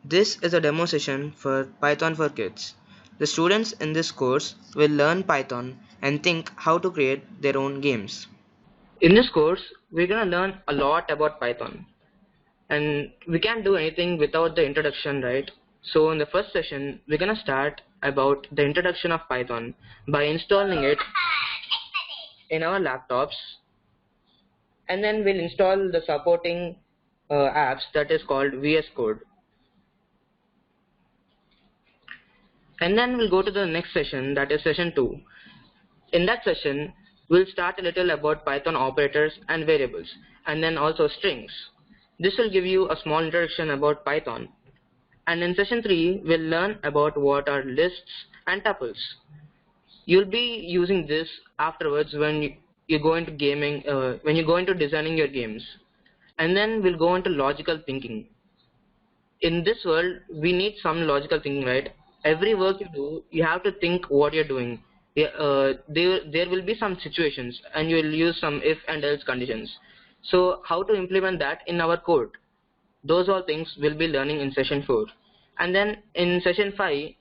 This is a demo session for Python for Kids. The students in this course will learn Python and think how to create their own games. In this course, we're gonna learn a lot about Python. And we can't do anything without the introduction, right? So in the first session, we're gonna start about the introduction of Python by installing it in our laptops, and then we'll install the supporting apps that is called VS Code. And then we'll go to the next session, that is session 2. In that session, we'll start a little about Python operators and variables, and then also strings. This will give you a small introduction about Python. And in session 3, we'll learn about what are lists and tuples. You'll be using this afterwards when you go into gaming, when you go into designing your games. And then we'll go into logical thinking. In this world, we need some logical thinking, right? Every work you do, you have to think what you're doing. Yeah, there will be some situations, and you will use some if and else conditions. So how to implement that in our code? Those all things we'll be learning in session 4. And then in session 5,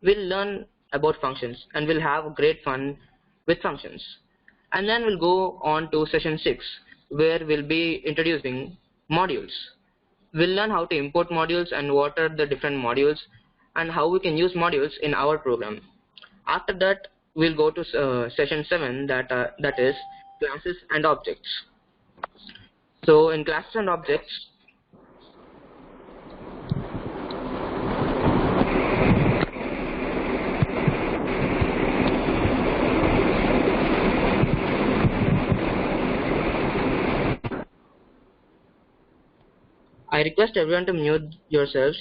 we'll learn about functions, and we'll have great fun with functions. And then we'll go on to session 6, where we'll be introducing modules. We'll learn how to import modules and what are the different modules and how we can use modules in our program. After that, we'll go to session 7, that is classes and objects. So in classes and objects, I request everyone to mute yourselves.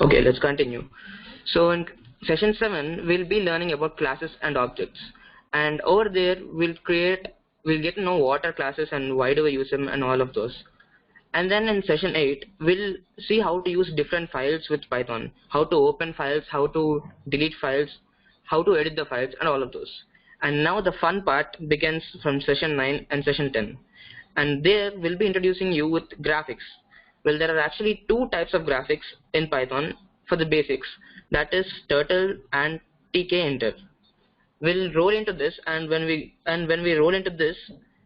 Okay, let's continue. So in session 7, we'll be learning about classes and objects. And over there, we'll get to know what are classes and why do we use them and all of those. And then in session 8, we'll see how to use different files with Python, how to open files, how to delete files, how to edit the files, and all of those. And now the fun part begins from session 9 and session 10. And there we'll be introducing you with graphics. Well, there are actually two types of graphics in Python for the basics, that is turtle and tkinter. We'll roll into this, and when we roll into this,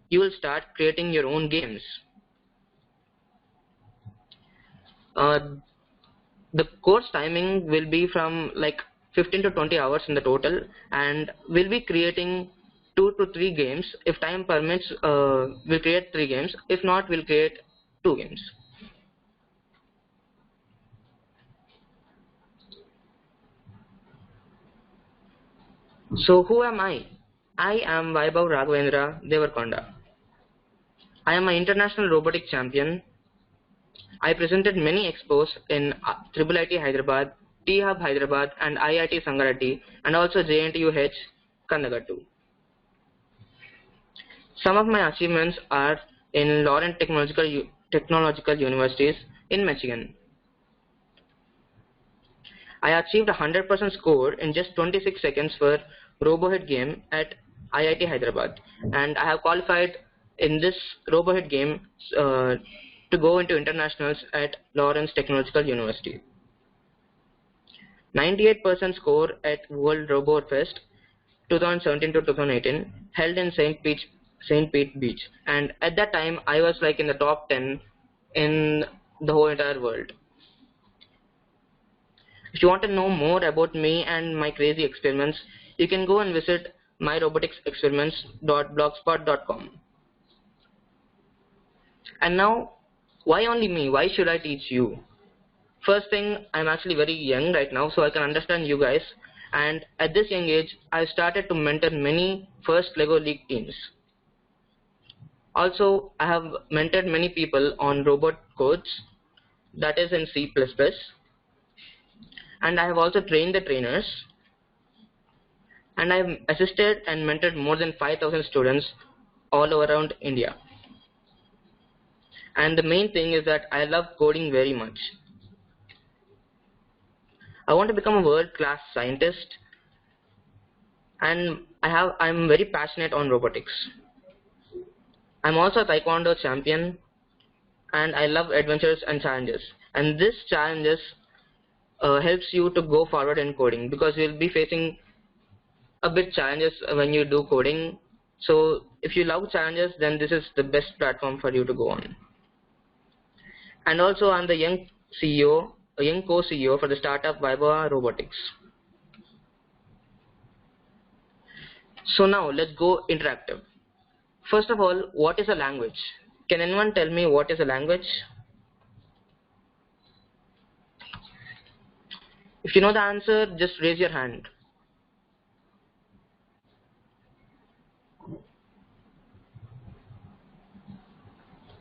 you will start creating your own games. The course timing will be from like 15 to 20 hours in the total, and we'll be creating 2 to 3 games. If time permits, we'll create 3 games. If not, we'll create 2 games. So who am I? I am Vybhava Robotics. I am an international robotic champion. I presented many expos in IIIT Hyderabad, T-Hub Hyderabad, and IIT Sangareddy, and also JNTUH Kandagattu. Some of my achievements are in Lawrence Technological Universities in Michigan. I achieved a 100% score in just 26 seconds for RoboHit game at IIT Hyderabad, and I have qualified in this RoboHit game to go into internationals at Lawrence Technological University. 98% score at World Robot Fest 2017 to 2018 held in St. Pete Beach, and at that time I was like in the top 10 in the whole entire world. If you want to know more about me and my crazy experiments, you can go and visit myroboticsexperiments.blogspot.com. And now, why only me? Why should I teach you? First thing, I'm actually very young right now, so I can understand you guys. And at this young age, I started to mentor many first LEGO League teams. Also, I have mentored many people on robot codes, that is in C++. And I have also trained the trainers. and I've assisted and mentored more than 5,000 students all around India. And the main thing is that I love coding very much. I want to become a world-class scientist, and I'm very passionate on robotics. I'm also a taekwondo champion, and I love adventures and challenges. And this challenges helps you to go forward in coding, because you'll be facing a bit challenges when you do coding. So if you love challenges, then this is the best platform for you to go on. And also I'm the young CEO, a young co-CEO for the startup Vybhava Robotics. So now let's go interactive. First of all, what is a language? Can anyone tell me what is a language? If you know the answer, just raise your hand.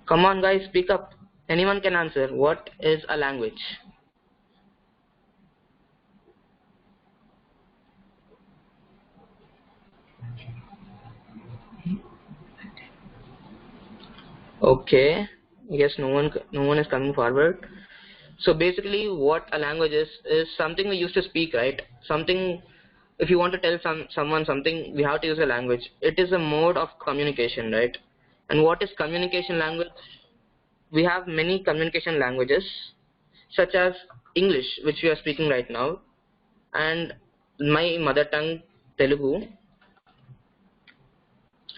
Come on guys, speak up. Anyone can answer. What is a language? Okay, I guess no one is coming forward. So basically what a language is something we used to speak, right? Something, if you want to tell someone something, we have to use a language. It is a mode of communication, right? And what is communication language? We have many communication languages, such as English, which we are speaking right now, and my mother tongue, Telugu,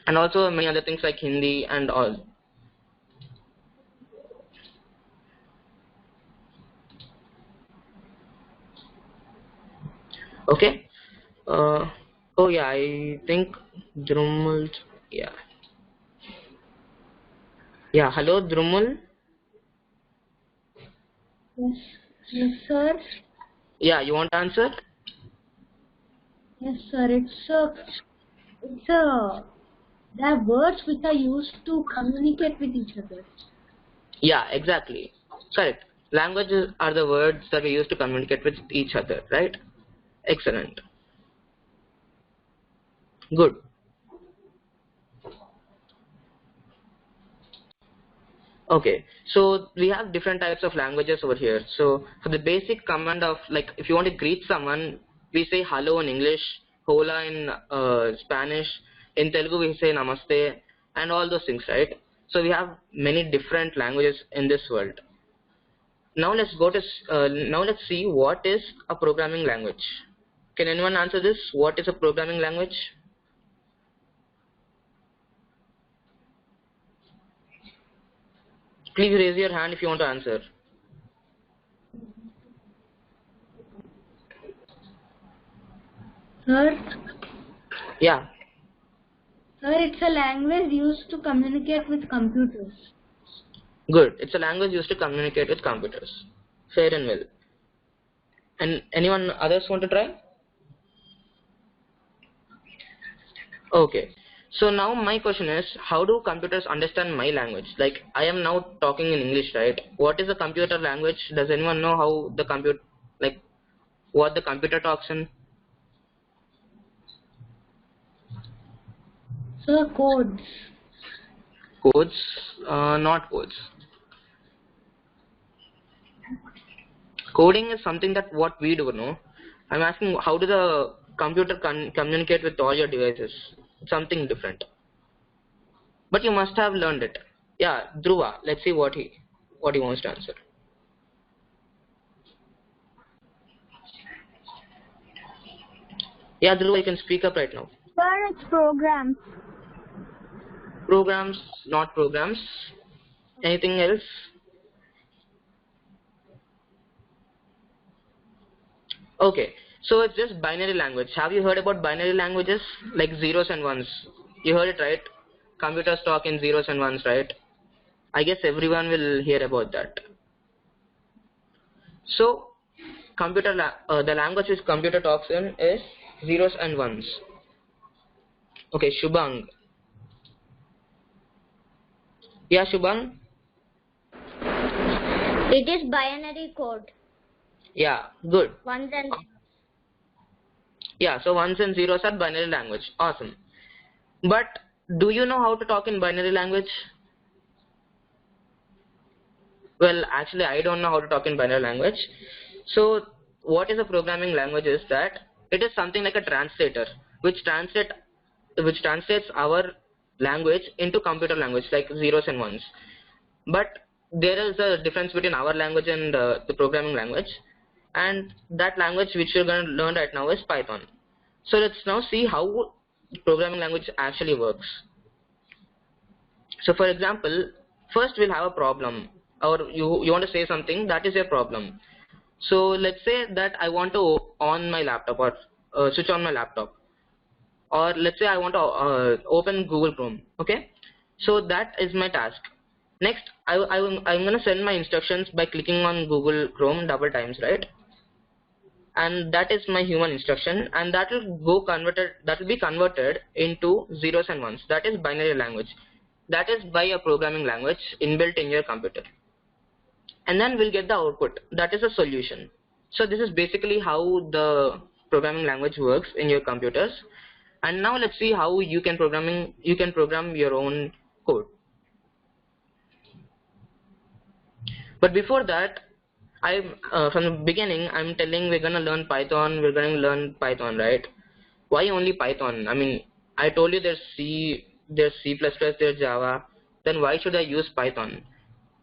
and also many other things like Hindi and all. Okay. Oh yeah, I think Drumul. Yeah. Yeah. Hello, Drumul. Yes. Yes, sir. Yeah, you want to answer? Yes, sir. There are words which are used to communicate with each other. Yeah, exactly. Correct. Languages are the words that we use to communicate with each other, right? Excellent. Good. Okay, so we have different types of languages over here. So for the basic command of, like, if you want to greet someone, we say hello in English, hola in Spanish, in Telugu we say namaste, and all those things, right? So we have many different languages in this world. Now let's see what is a programming language. Can anyone answer this? What is a programming language? Please raise your hand if you want to answer. Sir? Yeah. Sir, it's a language used to communicate with computers. Good. It's a language used to communicate with computers. Fair and well. And anyone others want to try? Okay. So now my question is, how do computers understand my language? Like, I am now talking in English, right? What is the computer language? Does anyone know how the what the computer talks in? Sir, codes. Codes? Not codes. Coding is something that what we do, no? I'm asking, how do the computer communicate with all your devices? It's something different. But you must have learned it. Yeah, Dhruva, let's see what he wants to answer. Yeah, Dhruva, you can speak up right now. Sir, it's programs. Programs, not programs. Anything else? Okay, so it's just binary language. Have you heard about binary languages? Like zeros and ones. You heard it, right? Computers talk in zeros and ones, right? I guess everyone will hear about that. So, the language which computer talks in is zeros and ones. Okay, Shubhang. Yeah, Shubhang? It is binary code. Yeah, good. Ones and zeros. Yeah, so ones and zeros are binary language. Awesome. But do you know how to talk in binary language? Well, actually, I don't know how to talk in binary language. So what is a programming language is that it is something like a translator, which translates our language into computer language, like zeros and ones. But there is a difference between our language and the programming language, and that language which we're going to learn right now is Python. So let's now see how programming language actually works. So for example, first we'll have a problem, or you want to say something that is your problem. So let's say that I want to on my laptop, or switch on my laptop, or let's say I want to open Google Chrome. Okay, so that is my task. Next, I'm going to send my instructions by clicking on Google Chrome double times, right? And that is my human instruction, and that will be converted into zeros and ones. That is binary language. That is by a programming language inbuilt in your computer. And then we'll get the output. That is a solution. So this is basically how the programming language works in your computers. And now let's see how you can program your own code. But before that, from the beginning I'm telling we're gonna learn Python, right? Why only Python? I mean, I told you there's C++, there's Java. Then why should I use Python?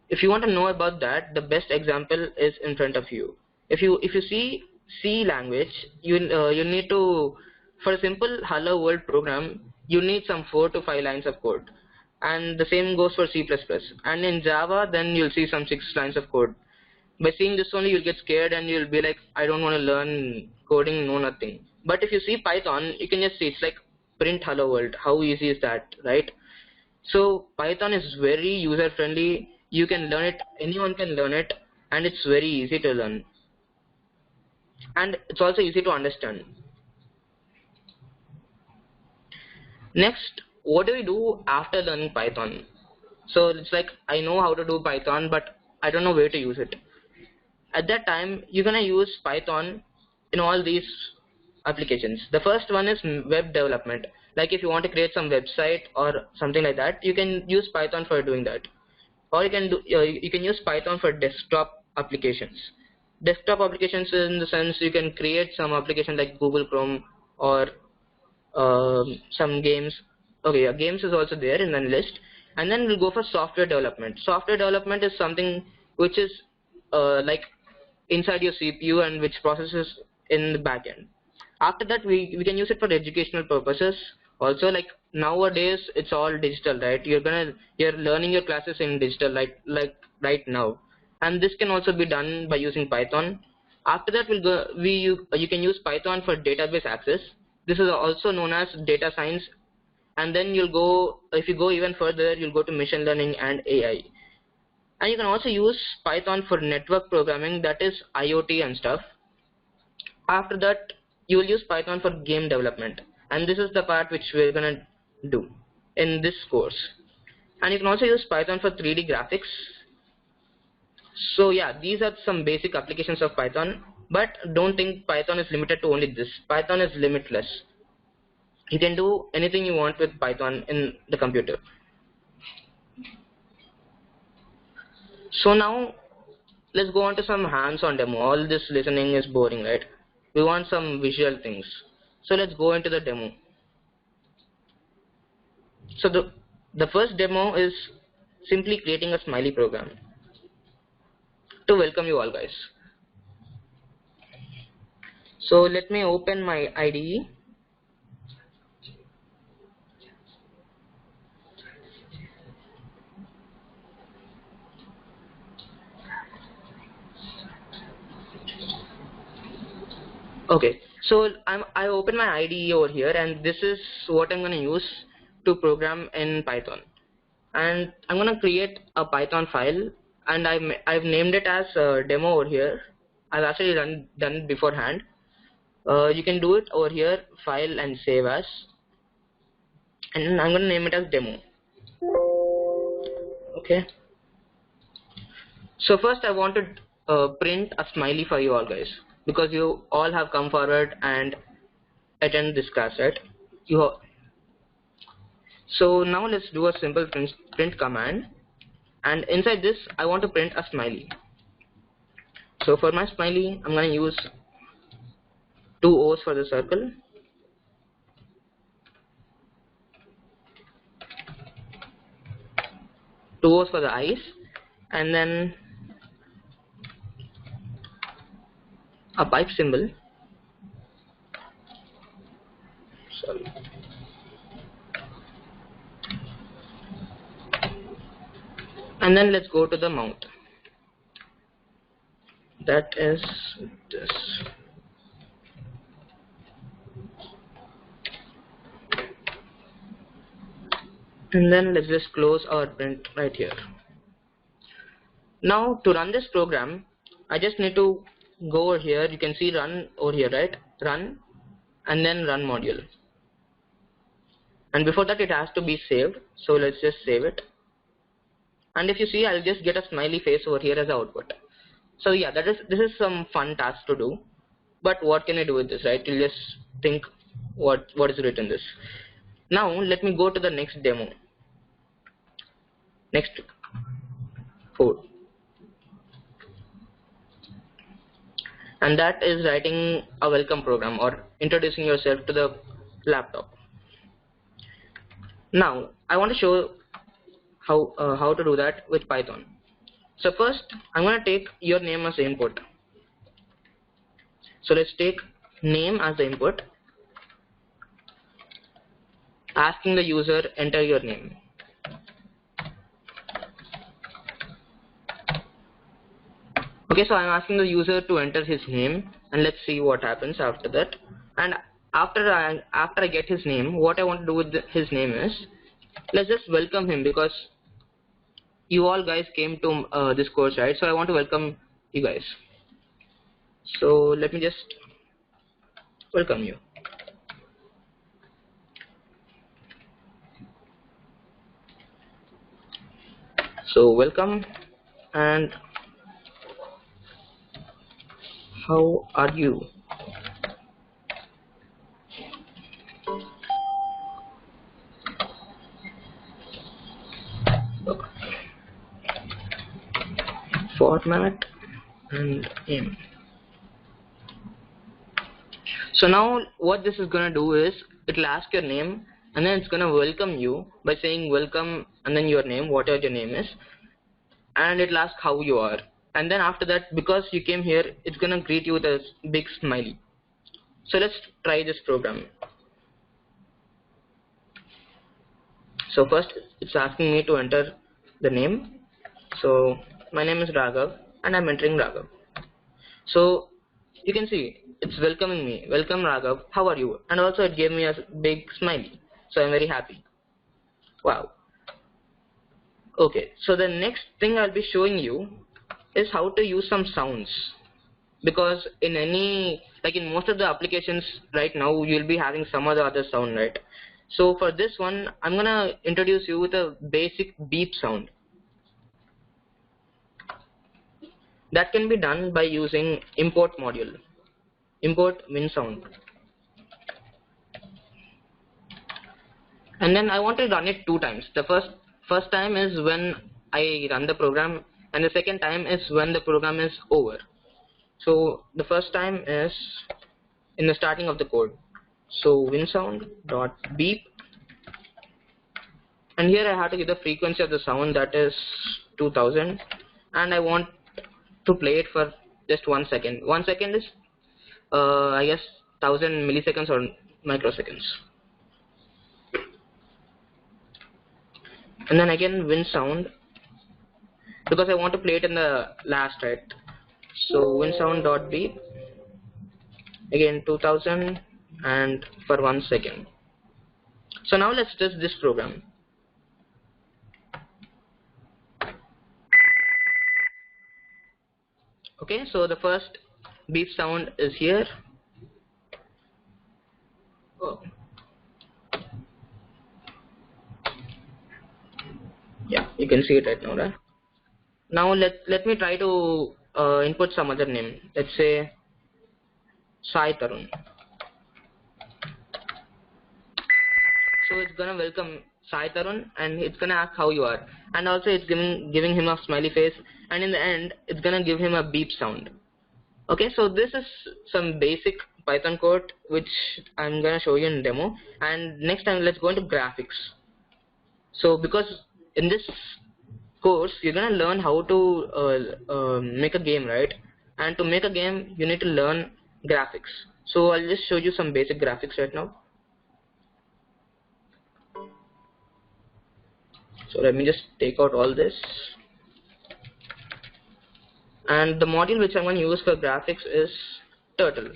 If you want to know about that, the best example is in front of you. If you see C language, you need to, for a simple hello world program, you need some 4 to 5 lines of code, and the same goes for C++. And in Java, then you'll see some 6 lines of code. By seeing this only, you'll get scared and you'll be like, I don't want to learn coding, no nothing. But if you see Python, you can just see it's like print hello world. How easy is that, right? So Python is very user friendly. You can learn it, anyone can learn it, and it's very easy to learn. And it's also easy to understand. Next, what do we do after learning Python? So it's like, I know how to do Python, but I don't know where to use it. At that time, you're gonna use Python in all these applications. The first one is web development. Like if you want to create some website or something like that, you can use Python for doing that. Or you can use Python for desktop applications. Desktop applications in the sense you can create some application like Google Chrome, or some games. Okay, yeah, games is also there in the list. And then we'll go for software development. Software development is something which is like inside your CPU and which processes in the backend. After that, we can use it for educational purposes. Also, like nowadays, it's all digital, right? You're learning your classes in digital, like right now, and this can also be done by using Python. After that, you can use Python for database access. This is also known as data science. And then if you go even further, you'll go to machine learning and AI. And you can also use Python for network programming, that is IoT and stuff. After that, you will use Python for game development, and this is the part which we're gonna do in this course. And you can also use Python for 3D graphics. So yeah, these are some basic applications of Python, but don't think Python is limited to only this. Python is limitless. You can do anything you want with Python in the computer. So now let's go on to some hands-on demo. All this listening is boring, right? We want some visual things. So let's go into the demo. So the first demo is simply creating a smiley program to welcome you all, guys. So let me open my IDE. Okay, so I open my IDE over here, and this is what I'm going to use to program in Python. And I'm going to create a Python file, and I've named it as demo over here. I've actually done it beforehand. You can do it over here, file and save as, and I'm going to name it as demo. Okay. So first I want to print a smiley for you all, guys, because you all have come forward and attend this class, right? So now let's do a simple print command, and inside this I want to print a smiley. So for my smiley, I'm going to use two O's for the circle, two O's for the eyes, and then a pipe symbol. Sorry. And then let's go to the mouth. That is this. And then let's just close our print right here. Now to run this program, I just need to go over here. You can see run over here, right? Run, and then run module. And before that it has to be saved. So let's just save it. And if you see, I'll just get a smiley face over here as output. So yeah, this is some fun task to do. But what can I do with this, right? You'll just think what is written this. Now let me go to the next demo. Next code. And that is writing a welcome program or introducing yourself to the laptop. Now I want to show how to do that with Python. So first I'm going to take your name as the input. So let's take name as the input, asking the user enter your name. Okay, so I'm asking the user to enter his name, and let's see what happens after that. And after I get his name, what I want to do with his name is, let's just welcome him, because you all guys came to this course, right? So I want to welcome you guys. So let me just welcome you. So welcome, and how are you? Format and aim. So now what this is going to do is, it will ask your name, and then it's going to welcome you by saying welcome and then your name, whatever your name is, and it will ask how you are. And then after that, because you came here, it's going to greet you with a big smiley. So let's try this program. So first it's asking me to enter the name. So my name is Raghav and I'm entering Raghav. So you can see it's welcoming me. Welcome Raghav, how are you? And also it gave me a big smiley. So I'm very happy. Wow. Okay, so the next thing I'll be showing you is how to use some sounds. Because in most of the applications right now, you'll be having some other sound, right? So for this one, I'm gonna introduce you with a basic beep sound. That can be done by using import module. Import win sound. And then I want to run it 2 times. The first time is when I run the program, and the second time is when the program is over. So the first time is in the starting of the code. So winsound dot beep, and here I have to give the frequency of the sound, that is 2000, and I want to play it for just 1 second. 1 second is I guess 1000 milliseconds or microseconds. And then again win sound, because I want to play it in the last, right? So win sound dot beep, again 2000 and for 1 second. So now let's test this program. Okay, so the first beep sound is here. Oh. Yeah, you can see it right now, right? Now let me try to input some other name. Let's say Sai Tarun. So it's gonna welcome Sai Tarun and it's gonna ask how you are, and also it's giving him a smiley face, and in the end it's gonna give him a beep sound. Okay, so this is some basic Python code which I'm gonna show you in demo, and next time let's go into graphics. So because in this course you're gonna learn how to make a game, right? And to make a game you need to learn graphics. So I'll just show you some basic graphics right now. So let me just take out all this, and the module which I'm going to use for graphics is Turtle.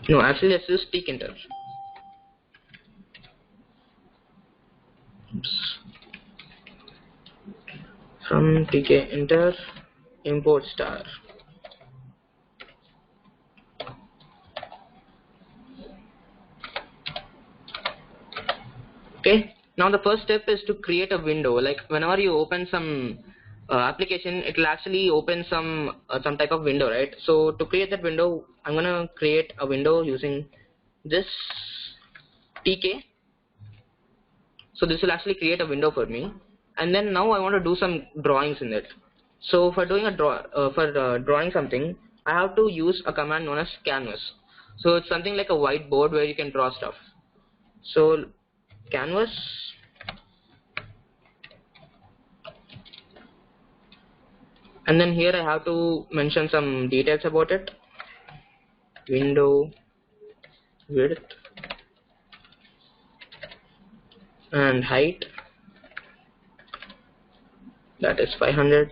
No, actually let's use tkinter. Oops. From tkinter import star. Okay, now the first step is to create a window. Like whenever you open some application, it will actually open some type of window, right? So to create that window, I'm gonna create a window using this tk. So this will actually create a window for me, and then now I want to do some drawings in it. So for doing a drawing something, I have to use a command known as canvas. So it's something like a whiteboard where you can draw stuff. So canvas, and then here I have to mention some details about it. Window width and height, that is 500,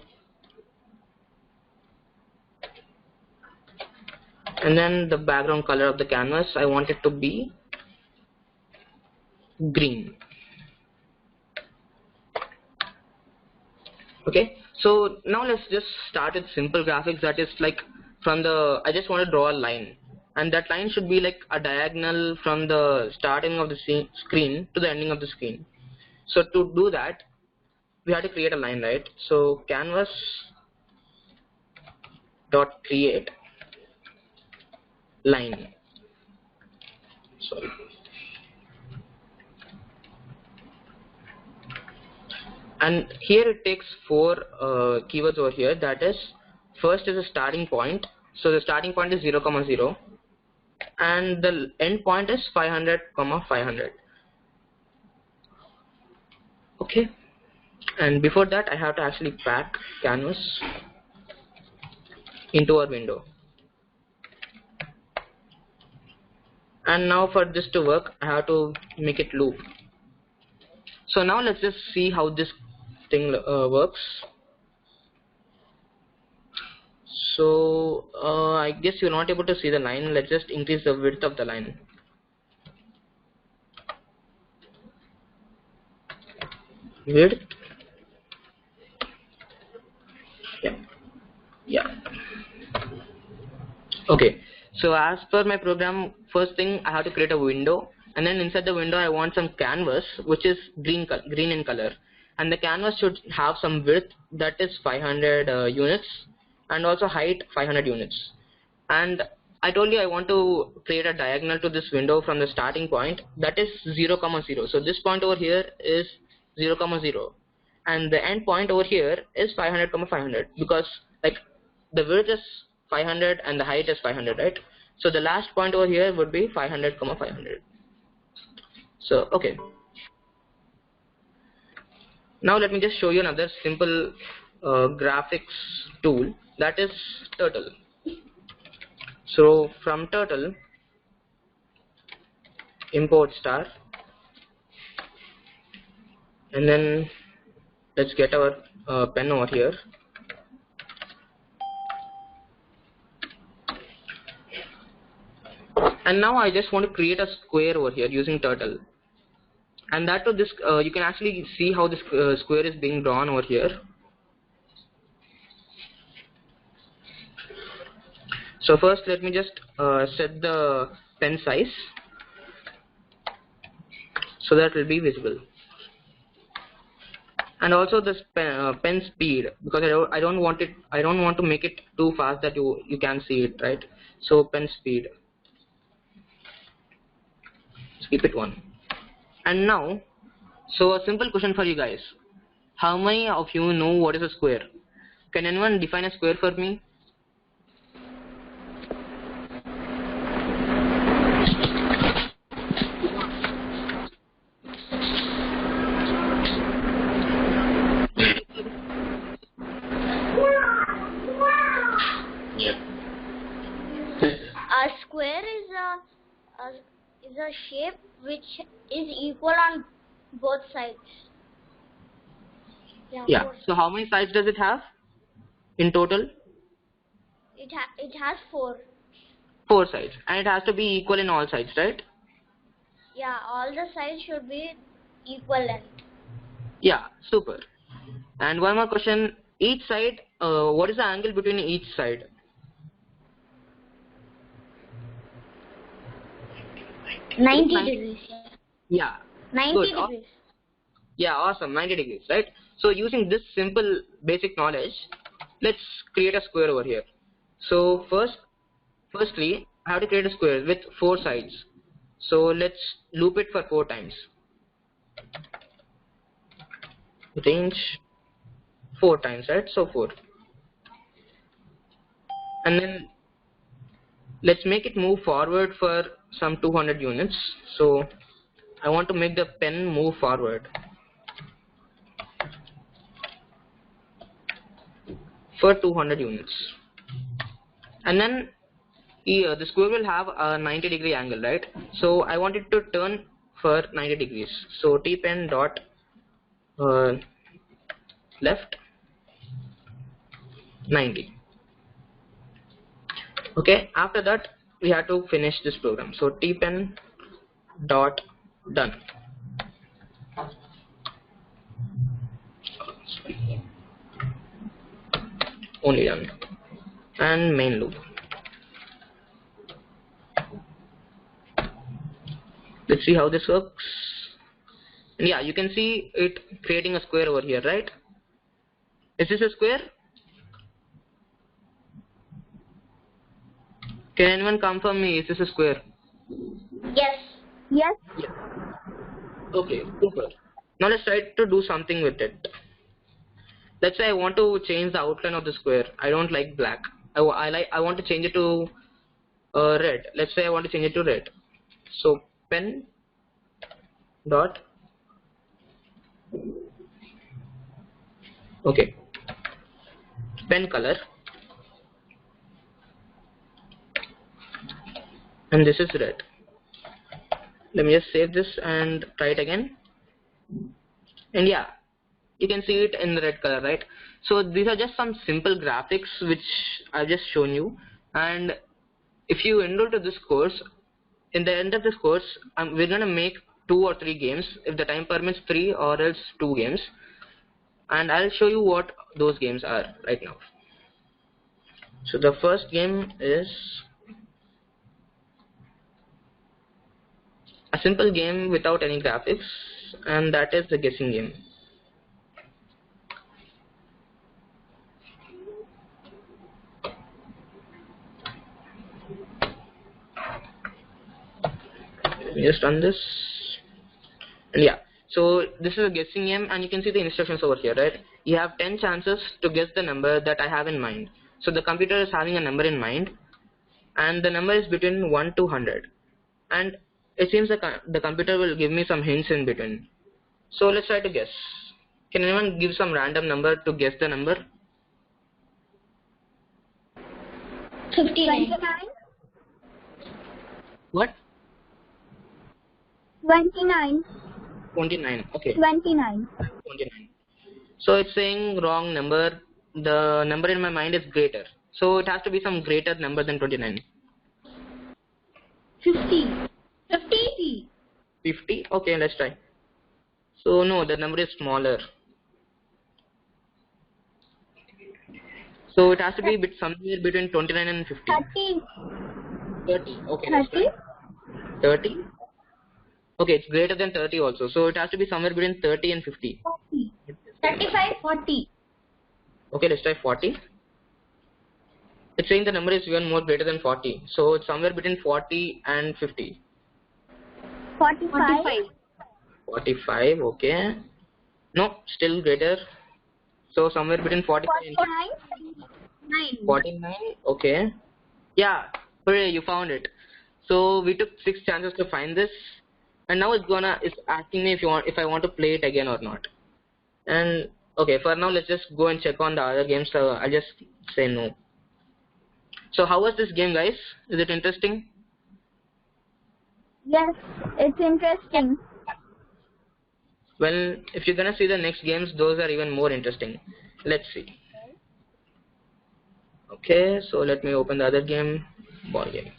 and then the background color of the canvas, I want it to be green. Okay, so now let's just start with simple graphics. That is like I just want to draw a line, and that line should be like a diagonal from the starting of the screen to the ending of the screen. So to do that, we have to create a line, right? So canvas dot create line. Sorry. And here it takes 4 keywords over here. That is, first is a starting point. So the starting point is 0, 0, and the end point is 500, 500. Okay, and before that I have to actually pack canvas into our window. And now for this to work, I have to make it loop. So now let's just see how this thing works. So I guess you're not able to see the line. Let's just increase the width of the line. Width. Yeah. Okay, so as per my program, first thing I have to create a window, and then inside the window I want some canvas which is green in color, and the canvas should have some width that is 500 units, and also height 500 units. And I told you I want to create a diagonal to this window from the starting point, that is 0, 0. So this point over here is 0, 0, and the end point over here is 500, 500, because like the width is 500 and the height is 500, right? So the last point over here would be 500, 500. So okay, now let me just show you another simple graphics tool, that is Turtle. So from Turtle, import star, and then let's get our pen over here. And now I just want to create a square over here using Turtle, and that to this you can actually see how this square is being drawn over here. So first let me just set the pen size so that it will be visible, and also this pen speed, because I don't want to make it too fast that you can't see it, right? So pen speed, let's keep it 1. And now, so a simple question for you guys: how many of you know what is a square? Can anyone define a square for me? A square is a shape which is equal on both sides. Yeah. So how many sides does it have in total? It has 4. 4 sides, and it has to be equal in all sides, right? Yeah, all the sides should be equal length. Yeah, super. And one more question: each side, what is the angle between each side? Ninety degrees. Yeah. 90 Good. degrees. Yeah, awesome. 90 degrees, right? So using this simple basic knowledge, let's create a square over here. So firstly, I have to create a square with 4 sides. So let's loop it for 4 times. Range 4 times, right? So 4. And then let's make it move forward for some 200 units. So I want to make the pen move forward for 200 units. And then here the square will have a 90-degree angle, right? So I want it to turn for 90 degrees. So t pen dot left 90. Okay, after that we have to finish this program. So t pen dot done. Only done. And main loop. Let's see how this works. And yeah, you can see it creating a square over here, right? Is this a square? Can anyone confirm me? Is this a square? Yes. Yes. Yeah. Okay, super. Now let's try to do something with it. Let's say I want to change the outline of the square. I don't like black. I want to change it to red. Let's say I want to change it to red. So pen dot, okay, pen color, and this is red. Let me just save this and try it again. And yeah, you can see it in the red color, right? So these are just some simple graphics which I've just shown you. And if you enroll to this course, in the end of this course, we're gonna make 2 or 3 games, if the time permits 3 or else 2 games, and I'll show you what those games are right now. So the first game is a simple game without any graphics, and that is the guessing game. Let me just run this. And yeah, so this is a guessing game, and you can see the instructions over here, right? You have 10 chances to guess the number that I have in mind. So the computer is having a number in mind, and the number is between 1 to 100, and it seems the computer will give me some hints in between. So let's try to guess. Can anyone give some random number to guess the number? 59. What? 29. 29. Okay. 29. 29. So it's saying wrong number. The number in my mind is greater. So it has to be some greater number than 29. 50. 50. 50? Okay, let's try. So no, the number is smaller. So it has to be somewhere between 29 and 50. 30. 30. Okay, let's try. 30? Okay, it's greater than 30 also. So it has to be somewhere between 30 and 50. 40. 35, 40. Okay, let's try 40. It's saying the number is even more greater than 40. So it's somewhere between 40 and 50. 45. 45, okay. No, still greater. So somewhere between 45 and 49. 49, okay. Yeah, hooray, you found it. So we took 6 chances to find this, and now it's asking me if I want to play it again or not. And okay, for now let's just go and check on the other games. So I'll just say no. So how was this game, guys? Is it interesting? Yes, it's interesting. Well, if you're gonna see the next games, those are even more interesting. Let's see. Okay, so let me open the other game, ball game.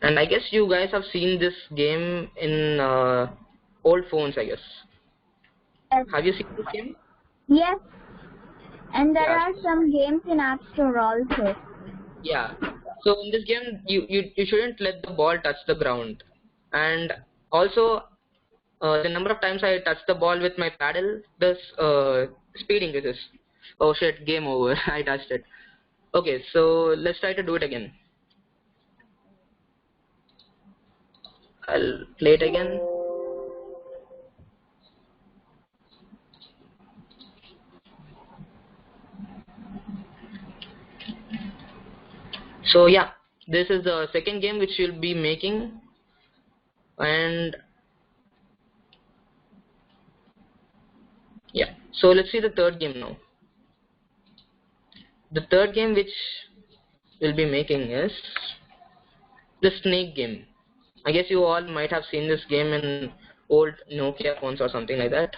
And I guess you guys have seen this game in old phones, I guess. Yes. Have you seen this game? Yes. And there Yeah. are some games in App Store also. Yeah. So in this game, you shouldn't let the ball touch the ground. And also, the number of times I touch the ball with my paddle, the speed increases. Oh shit, game over. I touched it. Okay, so let's try to do it again. I'll play it again. So yeah, this is the second game which we'll be making, and yeah. So let's see the third game now. The third game which we'll be making is the snake game. I guess you all might have seen this game in old Nokia phones or something like that.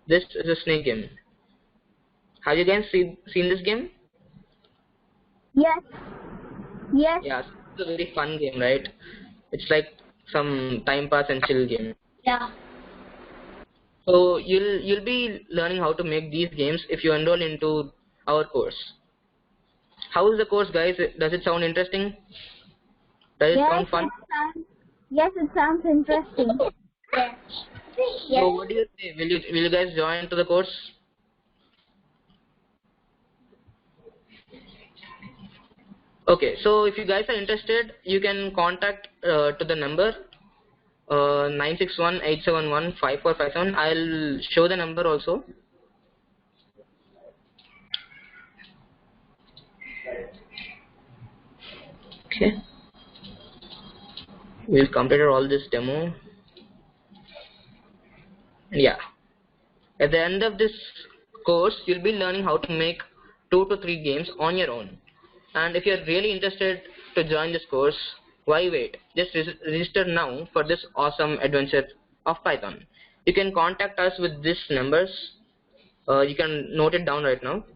This is a snake game. Have you guys seen this game? Yes. Yes. Yeah, it's a very fun game, right? It's like some time pass and chill game. Yeah. So you'll be learning how to make these games if you enroll into our course. How is the course, guys? Does it sound interesting? Does it sound fun? It sounds interesting. Yes. So what do you say? Will you guys join to the course? Okay, so if you guys are interested, you can contact to the number 961-871-5457. I'll show the number also. Okay, we'll complete all this demo. Yeah, at the end of this course, you'll be learning how to make 2 to 3 games on your own. And if you're really interested to join this course, why wait? Just register now for this awesome adventure of Python. You can contact us with these numbers. You can note it down right now.